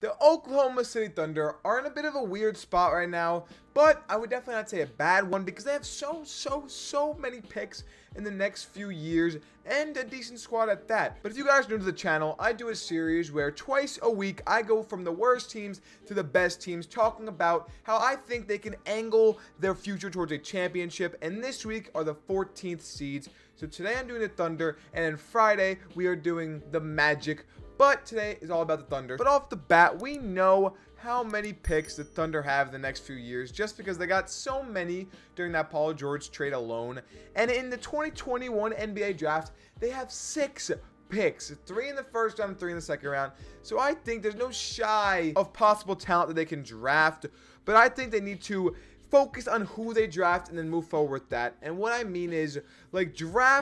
The Oklahoma City Thunder are in a bit of a weird spot right now, but I would definitely not say a bad one because they have so many picks in the next few years and a decent squad at that. But if you guys are new to the channel, I do a series where twice a week I go from the worst teams to the best teams, talking about how I think they can angle their future towards a championship, and this week are the 14th seeds. So today I'm doing the Thunder, and then Friday we are doing the Magic. But today is all about the Thunder. But off the bat, we know how many picks the Thunder have in the next few years just because they got so many during that Paul George trade alone. And in the 2021 NBA draft, they have 6 picks, 3 in the first round and 3 in the second round. So I think there's no shy of possible talent that they can draft, but I think they need to focus on who they draft and then move forward with that. And what I mean is, like, try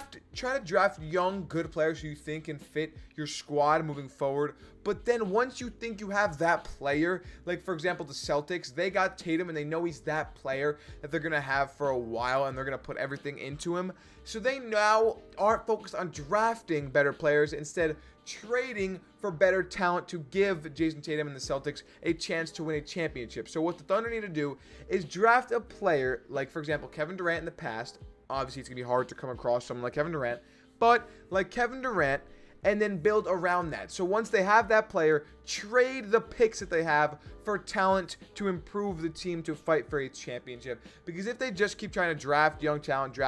to draft young, good players who you think can fit your squad moving forward. But then once you think you have that player, like for example the Celtics, they got Tatum and they know he's that player that they're gonna have for a while and they're gonna put everything into him. So they now aren't focused on drafting better players, instead trading for better talent to give Jason Tatum and the Celtics a chance to win a championship. So what the Thunder need to do is draft a player like, for example, Kevin Durant in the past. Obviously it's gonna be hard to come across someone like Kevin Durant, but like Kevin Durant, and then build around that. So once they have that player, trade the picks that they have for talent to improve the team to fight for a championship. Because if they just keep trying to draft young talent,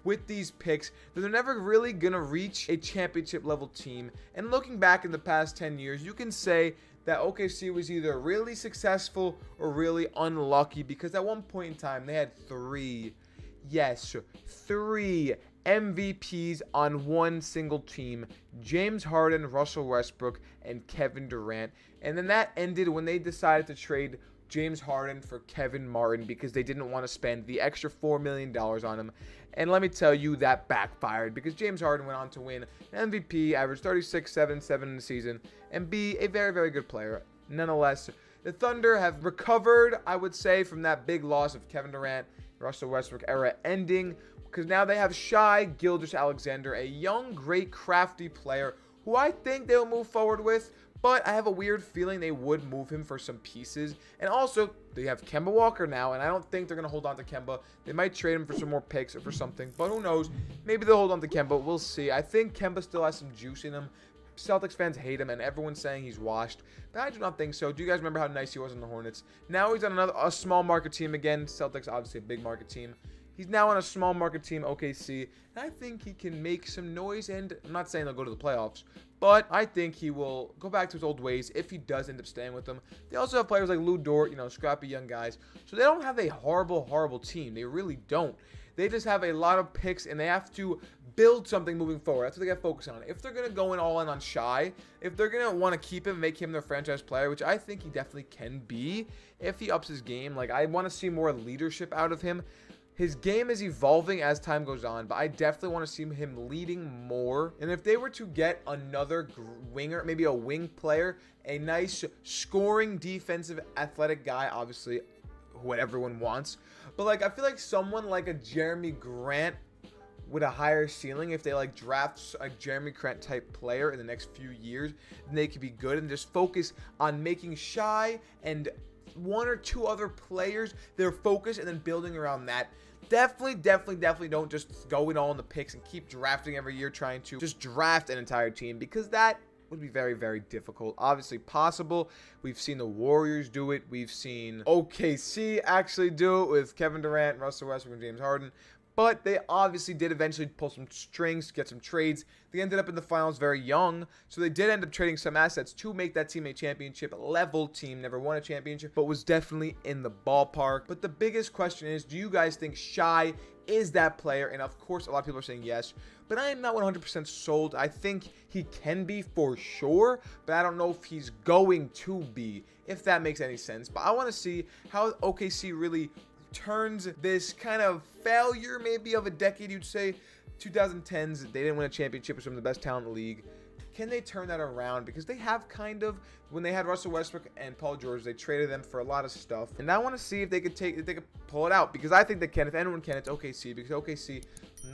with these picks, then they're never really gonna reach a championship level team. And looking back in the past 10 years, you can say that OKC was either really successful or really unlucky, because at one point in time they had 3 MVPs on one single team: James Harden, Russell Westbrook, and Kevin Durant. And then that ended when they decided to trade James Harden for Kevin Martin because they didn't want to spend the extra $4 million on him. And let me tell you, that backfired, because James Harden went on to win an MVP, average 36, 7 in the season, and be a very good player. Nonetheless, the Thunder have recovered, I would say, from that big loss of Kevin Durant, Russell Westbrook era ending, because now they have Shai Gilgeous-Alexander, a young, great, crafty player who I think they'll move forward with, but I have a weird feeling they would move him for some pieces. And also, they have Kemba Walker now, and I don't think they're going to hold on to Kemba. They might trade him for some more picks or for something, but who knows? Maybe they'll hold on to Kemba. We'll see. I think Kemba still has some juice in him. Celtics fans hate him, and everyone's saying he's washed, but I do not think so. Do you guys remember how nice he was on the Hornets? Now he's on a small market team again. Celtics, obviously a big market team. He's now on a small market team, OKC, and I think he can make some noise. And I'm not saying they'll go to the playoffs, but I think he will go back to his old ways if he does end up staying with them. They also have players like Lou Dort, scrappy young guys. So they don't have a horrible team. They really don't. They just have a lot of picks, and they have to build something moving forward. That's what they got to focus on. If they're going to go all in on Shai, if they're going to want to keep him, make him their franchise player, which I think he definitely can be if he ups his game. Like, I want to see more leadership out of him. His game is evolving as time goes on, but I definitely want to see him leading more. And if they were to get another winger, maybe a wing player, a nice scoring, defensive, athletic guy, obviously what everyone wants, but like, I feel like someone like a Jeremy Grant with a higher ceiling, if they like draft a Jeremy Grant type player in the next few years, then they could be good, and just focus on making Shai and 1 or 2 other players their focus, and then building around that. Definitely don't just go all in the picks and keep drafting every year, trying to just draft an entire team, because that would be very difficult. Obviously possible. We've seen the Warriors do it. We've seen OKC actually do it with Kevin Durant, Russell Westbrook, and James Harden. But they obviously did eventually pull some strings, get some trades. They ended up in the finals very young, so they did end up trading some assets to make that team a championship level team. Never won a championship, but was definitely in the ballpark. But the biggest question is, do you guys think Shai is that player? And of course, a lot of people are saying yes, but I am not 100% sold. I think he can be for sure, but I don't know if he's going to be, if that makes any sense. But I want to see how OKC really turns this kind of failure, maybe of a decade, you'd say, 2010s, they didn't win a championship with some of the best talent in the league. Can they turn that around? Because they have kind of, when they had Russell Westbrook and Paul George, they traded them for a lot of stuff, and I want to see if they could pull it out, because I think they can. If anyone can, it's OKC, because OKC,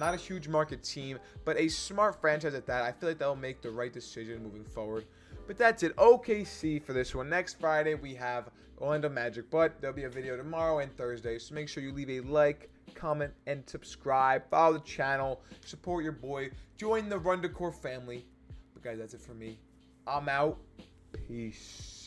not a huge market team, but a smart franchise at that. I feel like they'll make the right decision moving forward. But that's it. OKC for this one. Next Friday, we have Orlando Magic. But there'll be a video tomorrow and Thursday. So make sure you leave a like, comment, and subscribe. Follow the channel. Support your boy. Join the Run Decor family. But guys, that's it for me. I'm out. Peace.